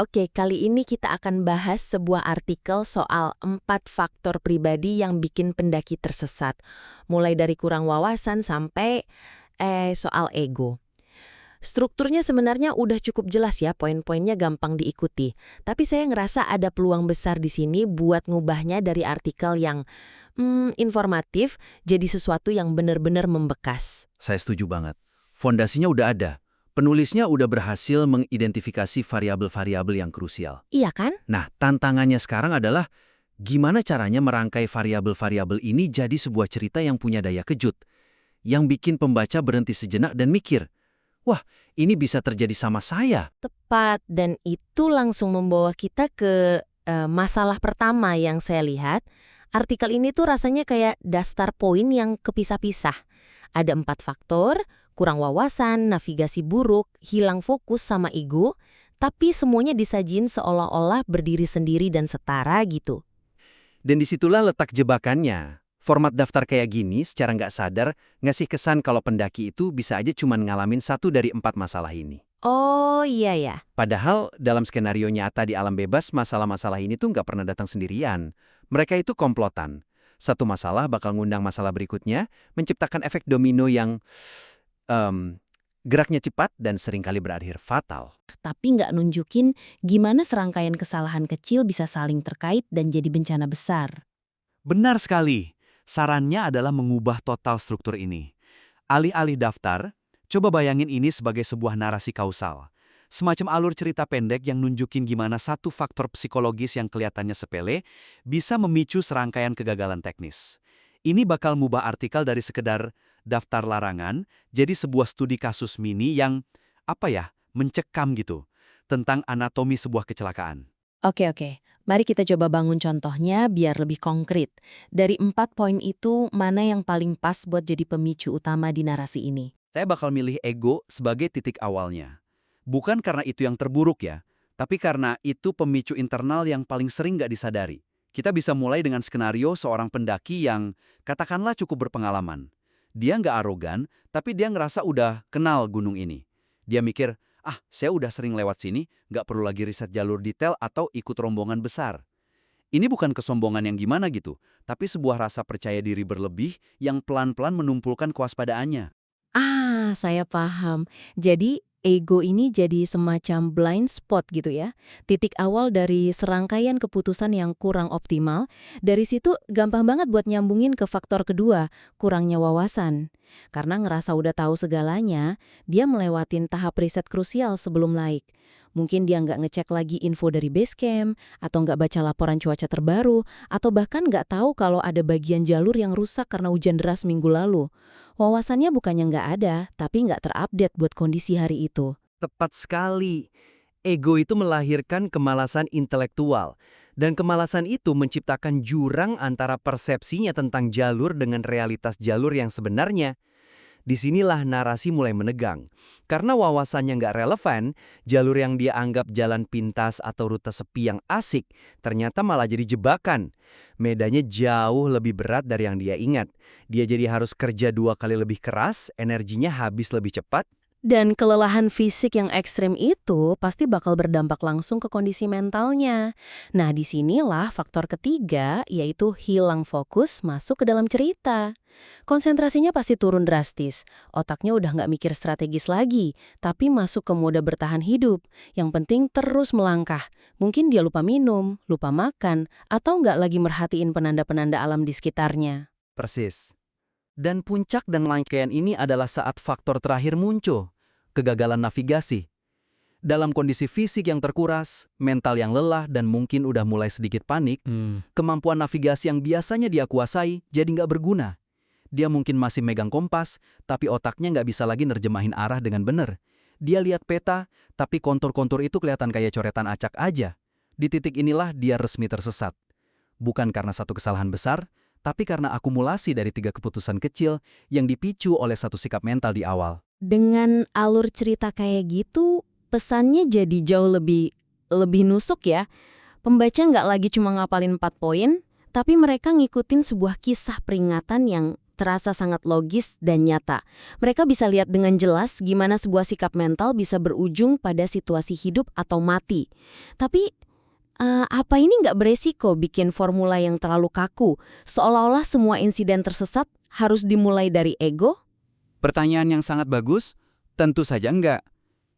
Oke, kali ini kita akan bahas sebuah artikel soal 4 faktor pribadi yang bikin pendaki tersesat. Mulai dari kurang wawasan sampai soal ego. Strukturnya sebenarnya udah cukup jelas ya, poin-poinnya gampang diikuti. Tapi saya ngerasa ada peluang besar di sini buat ngubahnya dari artikel yang informatif jadi sesuatu yang benar-benar membekas. Saya setuju banget. Fondasinya udah ada. Penulisnya udah berhasil mengidentifikasi variabel-variabel yang krusial. Iya kan? Nah, tantangannya sekarang adalah gimana caranya merangkai variabel-variabel ini jadi sebuah cerita yang punya daya kejut, yang bikin pembaca berhenti sejenak dan mikir, wah, ini bisa terjadi sama saya. Tepat, dan itu langsung membawa kita ke masalah pertama yang saya lihat. Artikel ini tuh rasanya kayak daftar poin yang kepisah-pisah. Ada 4 faktor, kurang wawasan, navigasi buruk, hilang fokus sama ego, tapi semuanya disajin seolah-olah berdiri sendiri dan setara gitu. Dan disitulah letak jebakannya. Format daftar kayak gini secara nggak sadar ngasih kesan kalau pendaki itu bisa aja cuma ngalamin 1 dari 4 masalah ini. Oh iya ya. Padahal dalam skenario nyata di alam bebas, masalah-masalah ini tuh nggak pernah datang sendirian. Mereka itu komplotan. Satu masalah bakal ngundang masalah berikutnya, menciptakan efek domino yang geraknya cepat dan seringkali berakhir fatal. Tapi nggak nunjukin gimana serangkaian kesalahan kecil bisa saling terkait dan jadi bencana besar. Benar sekali. Sarannya adalah mengubah total struktur ini. Alih-alih daftar, coba bayangin ini sebagai sebuah narasi kausal. Semacam alur cerita pendek yang nunjukin gimana satu faktor psikologis yang kelihatannya sepele bisa memicu serangkaian kegagalan teknis. Ini bakal mubah artikel dari sekedar daftar larangan jadi sebuah studi kasus mini yang, mencekam gitu, tentang anatomi sebuah kecelakaan. Oke. Mari kita coba bangun contohnya biar lebih konkret. Dari 4 poin itu, mana yang paling pas buat jadi pemicu utama di narasi ini? Saya bakal milih ego sebagai titik awalnya. Bukan karena itu yang terburuk ya, tapi karena itu pemicu internal yang paling sering nggak disadari. Kita bisa mulai dengan skenario seorang pendaki yang katakanlah cukup berpengalaman. Dia nggak arogan, tapi dia ngerasa udah kenal gunung ini. Dia mikir, saya udah sering lewat sini, nggak perlu lagi riset jalur detail atau ikut rombongan besar. Ini bukan kesombongan yang gimana gitu, tapi sebuah rasa percaya diri berlebih yang pelan-pelan menumpulkan kewaspadaannya. Saya paham. Jadi, ego ini jadi semacam blind spot gitu ya. Titik awal dari serangkaian keputusan yang kurang optimal. Dari situ gampang banget buat nyambungin ke faktor kedua, kurangnya wawasan. Karena ngerasa udah tahu segalanya, dia melewatin tahap riset krusial sebelum naik. Mungkin dia nggak ngecek lagi info dari base camp, atau nggak baca laporan cuaca terbaru, atau bahkan nggak tahu kalau ada bagian jalur yang rusak karena hujan deras minggu lalu. Wawasannya bukannya nggak ada, tapi nggak terupdate buat kondisi hari itu. Tepat sekali. Ego itu melahirkan kemalasan intelektual. Dan kemalasan itu menciptakan jurang antara persepsinya tentang jalur dengan realitas jalur yang sebenarnya. Disinilah narasi mulai menegang. Karena wawasannya nggak relevan, jalur yang dia anggap jalan pintas atau rute sepi yang asik, ternyata malah jadi jebakan. Medanya jauh lebih berat dari yang dia ingat. Dia jadi harus kerja 2 kali lebih keras, energinya habis lebih cepat. Dan kelelahan fisik yang ekstrim itu pasti bakal berdampak langsung ke kondisi mentalnya. Nah, disinilah faktor ketiga, yaitu hilang fokus masuk ke dalam cerita. Konsentrasinya pasti turun drastis. Otaknya udah nggak mikir strategis lagi, tapi masuk ke mode bertahan hidup. Yang penting terus melangkah. Mungkin dia lupa minum, lupa makan, atau nggak lagi merhatiin penanda-penanda alam di sekitarnya. Persis. Dan puncak dan rangkaian ini adalah saat faktor terakhir muncul, kegagalan navigasi. Dalam kondisi fisik yang terkuras, mental yang lelah dan mungkin udah mulai sedikit panik, kemampuan navigasi yang biasanya dia kuasai jadi nggak berguna. Dia mungkin masih megang kompas, tapi otaknya nggak bisa lagi nerjemahin arah dengan benar. Dia lihat peta, tapi kontur-kontur itu kelihatan kayak coretan acak aja. Di titik inilah dia resmi tersesat. Bukan karena satu kesalahan besar, tapi karena akumulasi dari 3 keputusan kecil yang dipicu oleh satu sikap mental di awal. Dengan alur cerita kayak gitu, pesannya jadi jauh lebih nusuk ya. Pembaca nggak lagi cuma ngapalin 4 poin, tapi mereka ngikutin sebuah kisah peringatan yang terasa sangat logis dan nyata. Mereka bisa lihat dengan jelas gimana sebuah sikap mental bisa berujung pada situasi hidup atau mati. Tapi, apa ini nggak beresiko bikin formula yang terlalu kaku, seolah-olah semua insiden tersesat harus dimulai dari ego? Pertanyaan yang sangat bagus? Tentu saja enggak.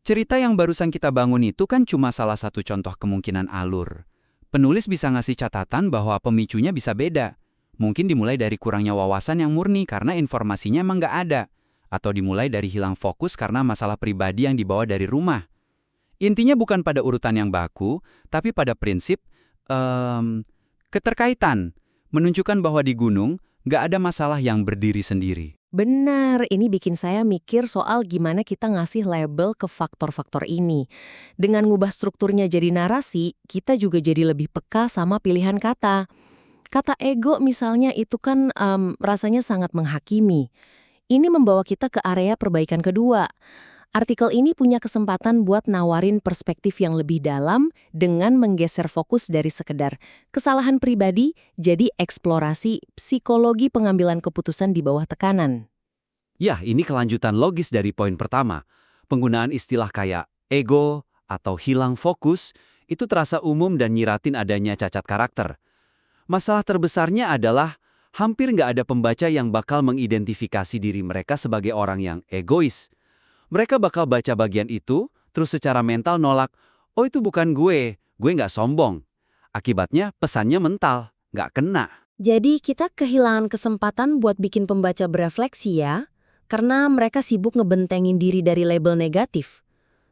Cerita yang barusan kita bangun itu kan cuma salah satu contoh kemungkinan alur. Penulis bisa ngasih catatan bahwa pemicunya bisa beda. Mungkin dimulai dari kurangnya wawasan yang murni karena informasinya emang nggak ada. Atau dimulai dari hilang fokus karena masalah pribadi yang dibawa dari rumah. Intinya bukan pada urutan yang baku, tapi pada prinsip keterkaitan. Menunjukkan bahwa di gunung nggak ada masalah yang berdiri sendiri. Benar, ini bikin saya mikir soal gimana kita ngasih label ke faktor-faktor ini. Dengan ngubah strukturnya jadi narasi, kita juga jadi lebih peka sama pilihan kata. Kata ego misalnya itu kan rasanya sangat menghakimi. Ini membawa kita ke area perbaikan kedua. Artikel ini punya kesempatan buat nawarin perspektif yang lebih dalam dengan menggeser fokus dari sekedar kesalahan pribadi jadi eksplorasi psikologi pengambilan keputusan di bawah tekanan. Ya, ini kelanjutan logis dari poin pertama. Penggunaan istilah kayak ego atau hilang fokus itu terasa umum dan nyiratin adanya cacat karakter. Masalah terbesarnya adalah hampir nggak ada pembaca yang bakal mengidentifikasi diri mereka sebagai orang yang egois. Mereka bakal baca bagian itu, terus secara mental nolak, oh itu bukan gue nggak sombong. Akibatnya pesannya mental, nggak kena. Jadi kita kehilangan kesempatan buat bikin pembaca berefleksi ya, karena mereka sibuk ngebentengin diri dari label negatif.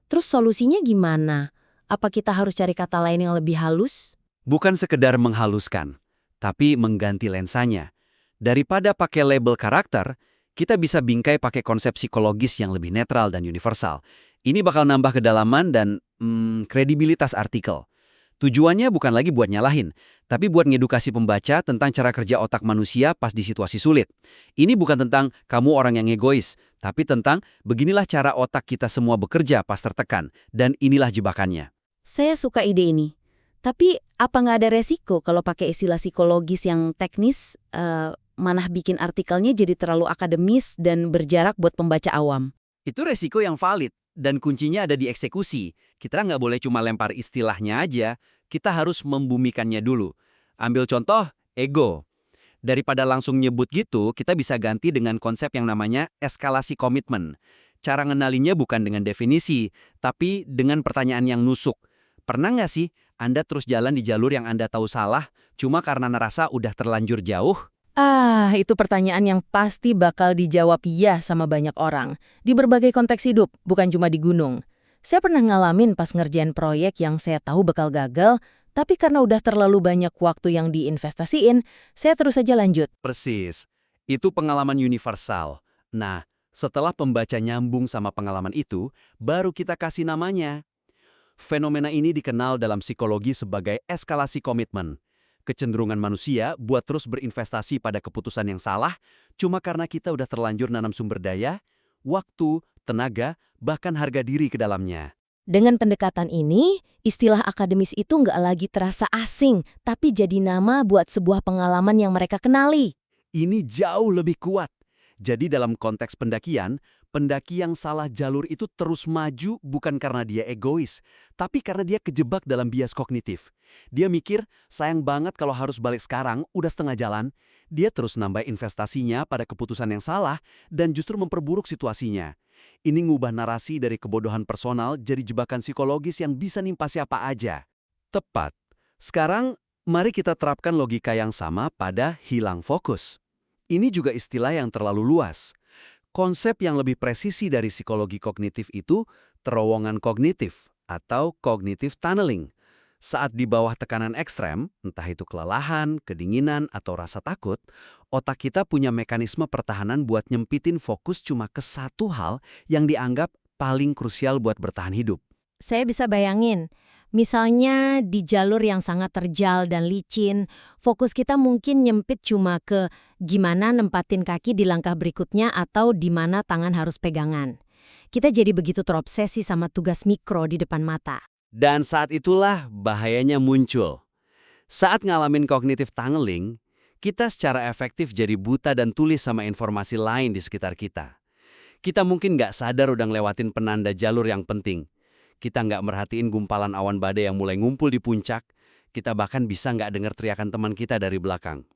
Terus solusinya gimana? Apa kita harus cari kata lain yang lebih halus? Bukan sekedar menghaluskan, tapi mengganti lensanya. Daripada pakai label karakter, kita bisa bingkai pakai konsep psikologis yang lebih netral dan universal. Ini bakal nambah kedalaman dan kredibilitas artikel. Tujuannya bukan lagi buat nyalahin, tapi buat ngedukasi pembaca tentang cara kerja otak manusia pas di situasi sulit. Ini bukan tentang kamu orang yang egois, tapi tentang beginilah cara otak kita semua bekerja pas tertekan, dan inilah jebakannya. Saya suka ide ini. Tapi apa nggak ada resiko kalau pakai istilah psikologis yang teknis, malah bikin artikelnya jadi terlalu akademis dan berjarak buat pembaca awam? Itu resiko yang valid, dan kuncinya ada di eksekusi. Kita nggak boleh cuma lempar istilahnya aja, kita harus membumikannya dulu. Ambil contoh, ego. Daripada langsung nyebut gitu, kita bisa ganti dengan konsep yang namanya eskalasi komitmen. Cara ngenalinnya bukan dengan definisi, tapi dengan pertanyaan yang nusuk. Pernah nggak sih Anda terus jalan di jalur yang Anda tahu salah, cuma karena ngerasa udah terlanjur jauh? Itu pertanyaan yang pasti bakal dijawab iya sama banyak orang. Di berbagai konteks hidup, bukan cuma di gunung. Saya pernah ngalamin pas ngerjain proyek yang saya tahu bakal gagal, tapi karena udah terlalu banyak waktu yang diinvestasiin, saya terus saja lanjut. Persis. Itu pengalaman universal. Nah, setelah pembaca nyambung sama pengalaman itu, baru kita kasih namanya. Fenomena ini dikenal dalam psikologi sebagai eskalasi komitmen. Kecenderungan manusia buat terus berinvestasi pada keputusan yang salah cuma karena kita udah terlanjur nanam sumber daya, waktu, tenaga, bahkan harga diri ke dalamnya. Dengan pendekatan ini, istilah akademis itu nggak lagi terasa asing, tapi jadi nama buat sebuah pengalaman yang mereka kenali. Ini jauh lebih kuat. Jadi dalam konteks pendakian, pendaki yang salah jalur itu terus maju bukan karena dia egois, tapi karena dia kejebak dalam bias kognitif. Dia mikir, sayang banget kalau harus balik sekarang, udah setengah jalan. Dia terus nambah investasinya pada keputusan yang salah dan justru memperburuk situasinya. Ini ngubah narasi dari kebodohan personal jadi jebakan psikologis yang bisa nimpa siapa aja. Tepat. Sekarang, mari kita terapkan logika yang sama pada hilang fokus. Ini juga istilah yang terlalu luas. Konsep yang lebih presisi dari psikologi kognitif itu terowongan kognitif atau cognitive tunneling. Saat di bawah tekanan ekstrem, entah itu kelelahan, kedinginan, atau rasa takut, otak kita punya mekanisme pertahanan buat nyempitin fokus cuma ke satu hal yang dianggap paling krusial buat bertahan hidup. Saya bisa bayangin, misalnya di jalur yang sangat terjal dan licin, fokus kita mungkin nyempit cuma ke gimana nempatin kaki di langkah berikutnya atau di mana tangan harus pegangan. Kita jadi begitu terobsesi sama tugas mikro di depan mata. Dan saat itulah bahayanya muncul. Saat ngalamin cognitive tunneling, Kita secara efektif jadi buta dan tulis sama informasi lain di sekitar kita. Kita mungkin nggak sadar udah ngelewatin penanda jalur yang penting. Kita nggak merhatiin gumpalan awan badai yang mulai ngumpul di puncak. Kita bahkan bisa nggak dengar teriakan teman kita dari belakang.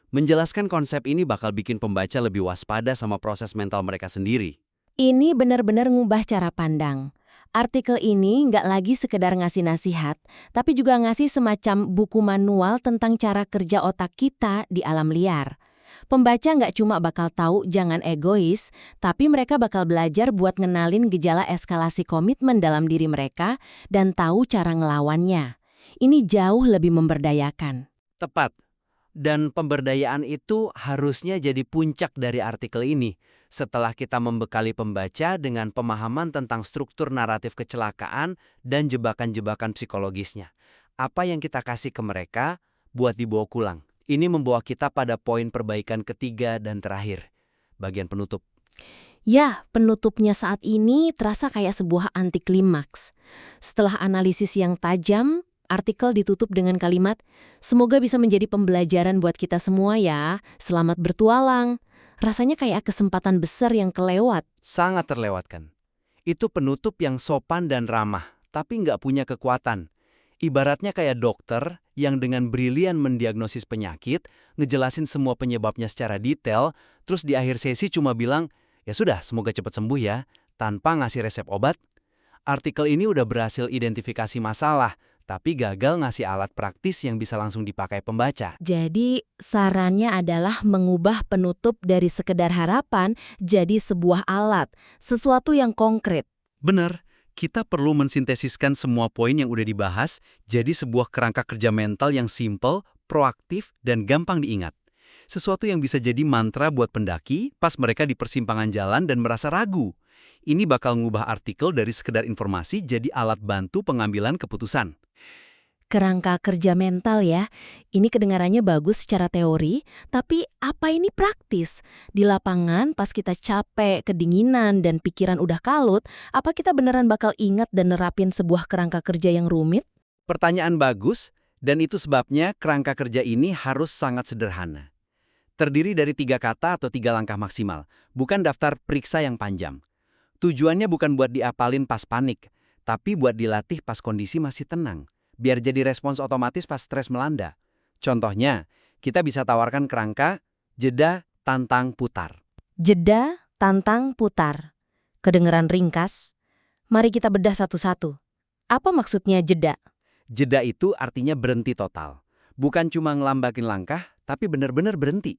Menjelaskan konsep ini bakal bikin pembaca lebih waspada sama proses mental mereka sendiri. Ini benar-benar ngubah cara pandang. Artikel ini nggak lagi sekedar ngasih nasihat, tapi juga ngasih semacam buku manual tentang cara kerja otak kita di alam liar. Pembaca nggak cuma bakal tahu jangan egois, tapi mereka bakal belajar buat ngenalin gejala eskalasi komitmen dalam diri mereka dan tahu cara ngelawannya. Ini jauh lebih memberdayakan. Tepat. Dan pemberdayaan itu harusnya jadi puncak dari artikel ini. Setelah kita membekali pembaca dengan pemahaman tentang struktur naratif kecelakaan dan jebakan-jebakan psikologisnya. Apa yang kita kasih ke mereka buat dibawa pulang. Ini membawa kita pada poin perbaikan ketiga dan terakhir. Bagian penutup. Ya, penutupnya saat ini terasa kayak sebuah antiklimaks. Setelah analisis yang tajam, artikel ditutup dengan kalimat, "Semoga bisa menjadi pembelajaran buat kita semua ya. Selamat bertualang." Rasanya kayak kesempatan besar yang kelewat. Sangat terlewatkan. Itu penutup yang sopan dan ramah, tapi nggak punya kekuatan. Ibaratnya kayak dokter yang dengan brilian mendiagnosis penyakit, ngejelasin semua penyebabnya secara detail, terus di akhir sesi cuma bilang, "Ya sudah, semoga cepat sembuh ya," tanpa ngasih resep obat. Artikel ini udah berhasil identifikasi masalah, tapi gagal ngasih alat praktis yang bisa langsung dipakai pembaca. Jadi, sarannya adalah mengubah penutup dari sekedar harapan jadi sebuah alat, sesuatu yang konkret. Benar, kita perlu mensintesiskan semua poin yang udah dibahas jadi sebuah kerangka kerja mental yang simpel, proaktif, dan gampang diingat. Sesuatu yang bisa jadi mantra buat pendaki pas mereka di persimpangan jalan dan merasa ragu. Ini bakal ngubah artikel dari sekedar informasi jadi alat bantu pengambilan keputusan. Kerangka kerja mental ya, ini kedengarannya bagus secara teori, tapi apa ini praktis? Di lapangan pas kita capek, kedinginan, dan pikiran udah kalut, apa kita beneran bakal ingat dan nerapin sebuah kerangka kerja yang rumit? Pertanyaan bagus, dan itu sebabnya kerangka kerja ini harus sangat sederhana. Terdiri dari 3 kata atau 3 langkah maksimal, bukan daftar periksa yang panjang. Tujuannya bukan buat diapalin pas panik, tapi buat dilatih pas kondisi masih tenang, biar jadi respons otomatis pas stres melanda. Contohnya, kita bisa tawarkan kerangka jeda, tantang, putar. Jeda, tantang, putar. Kedengeran ringkas? Mari kita bedah satu-satu. Apa maksudnya jeda? Jeda itu artinya berhenti total. Bukan cuma ngelambakin langkah, tapi benar-benar berhenti.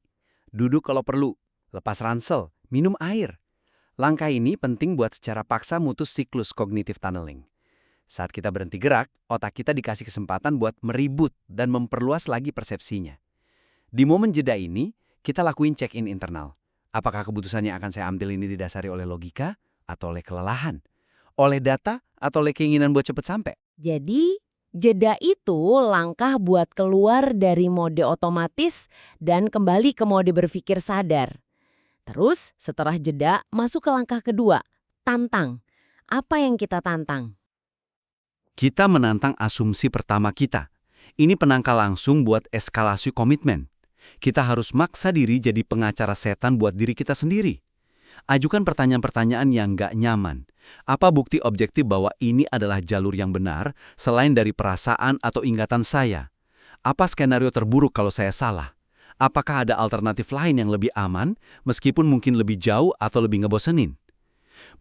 Duduk kalau perlu, lepas ransel, minum air. Langkah ini penting buat secara paksa mutus siklus cognitive tunneling. Saat kita berhenti gerak, otak kita dikasih kesempatan buat meribut dan memperluas lagi persepsinya. Di momen jeda ini, kita lakuin check-in internal. Apakah keputusan yang akan saya ambil ini didasari oleh logika atau oleh kelelahan? Oleh data atau oleh keinginan buat cepat sampai? Jadi, jeda itu langkah buat keluar dari mode otomatis dan kembali ke mode berpikir sadar. Terus, setelah jeda, masuk ke langkah kedua, tantang. Apa yang kita tantang? Kita menantang asumsi pertama kita. Ini penangkal langsung buat eskalasi komitmen. Kita harus maksa diri jadi pengacara setan buat diri kita sendiri. Ajukan pertanyaan-pertanyaan yang nggak nyaman. Apa bukti objektif bahwa ini adalah jalur yang benar selain dari perasaan atau ingatan saya? Apa skenario terburuk kalau saya salah? Apakah ada alternatif lain yang lebih aman, meskipun mungkin lebih jauh atau lebih ngebosenin?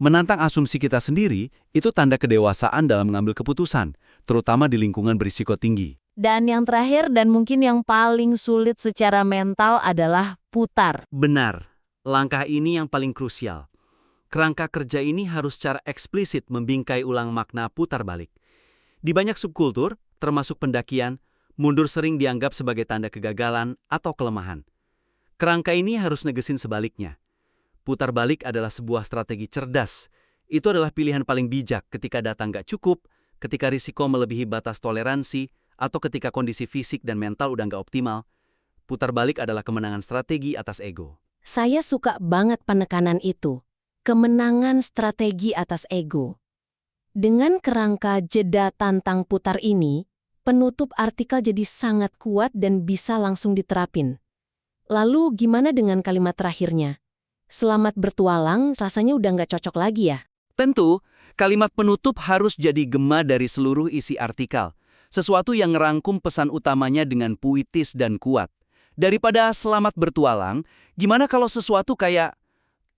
Menantang asumsi kita sendiri, itu tanda kedewasaan dalam mengambil keputusan, terutama di lingkungan berisiko tinggi. Dan yang terakhir dan mungkin yang paling sulit secara mental adalah putar. Benar, langkah ini yang paling krusial. Kerangka kerja ini harus secara eksplisit membingkai ulang makna putar balik. Di banyak subkultur, termasuk pendakian, mundur sering dianggap sebagai tanda kegagalan atau kelemahan. Kerangka ini harus negesin sebaliknya. Putar balik adalah sebuah strategi cerdas. Itu adalah pilihan paling bijak ketika data nggak cukup, ketika risiko melebihi batas toleransi, atau ketika kondisi fisik dan mental udah nggak optimal. Putar balik adalah kemenangan strategi atas ego. Saya suka banget penekanan itu. Kemenangan strategi atas ego. Dengan kerangka jeda tantang putar ini, penutup artikel jadi sangat kuat dan bisa langsung diterapin. Lalu gimana dengan kalimat terakhirnya? Selamat bertualang rasanya udah nggak cocok lagi ya? Tentu, kalimat penutup harus jadi gema dari seluruh isi artikel. Sesuatu yang ngerangkum pesan utamanya dengan puitis dan kuat. Daripada selamat bertualang, gimana kalau sesuatu kayak,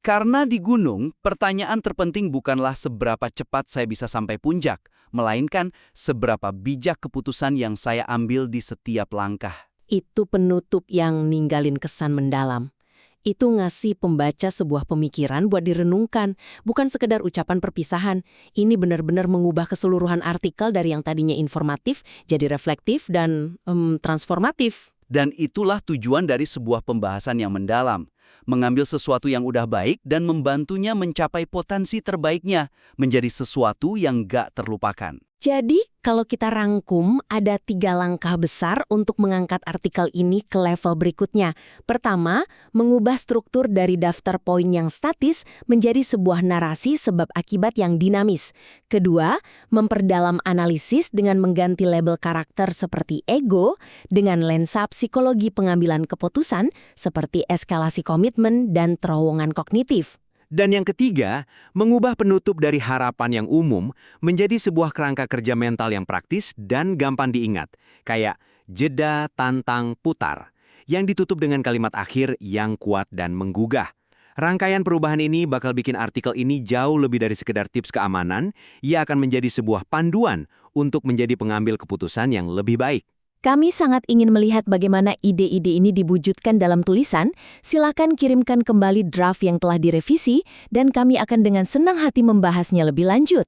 karena di gunung, pertanyaan terpenting bukanlah seberapa cepat saya bisa sampai puncak, melainkan seberapa bijak keputusan yang saya ambil di setiap langkah. Itu penutup yang ninggalin kesan mendalam. Itu ngasih pembaca sebuah pemikiran buat direnungkan, bukan sekedar ucapan perpisahan. Ini benar-benar mengubah keseluruhan artikel dari yang tadinya informatif jadi reflektif dan transformatif. Dan itulah tujuan dari sebuah pembahasan yang mendalam. Mengambil sesuatu yang udah baik dan membantunya mencapai potensi terbaiknya, menjadi sesuatu yang gak terlupakan. Jadi, kalau kita rangkum, ada 3 langkah besar untuk mengangkat artikel ini ke level berikutnya. Pertama, mengubah struktur dari daftar poin yang statis menjadi sebuah narasi sebab akibat yang dinamis. Kedua, memperdalam analisis dengan mengganti label karakter seperti ego dengan lensa psikologi pengambilan keputusan seperti eskalasi komitmen dan terowongan kognitif. Dan yang ketiga, mengubah penutup dari harapan yang umum menjadi sebuah kerangka kerja mental yang praktis dan gampang diingat, kayak jeda, tantang, putar, yang ditutup dengan kalimat akhir yang kuat dan menggugah. Rangkaian perubahan ini bakal bikin artikel ini jauh lebih dari sekedar tips keamanan, ia akan menjadi sebuah panduan untuk menjadi pengambil keputusan yang lebih baik. Kami sangat ingin melihat bagaimana ide-ide ini diwujudkan dalam tulisan. Silakan kirimkan kembali draft yang telah direvisi dan kami akan dengan senang hati membahasnya lebih lanjut.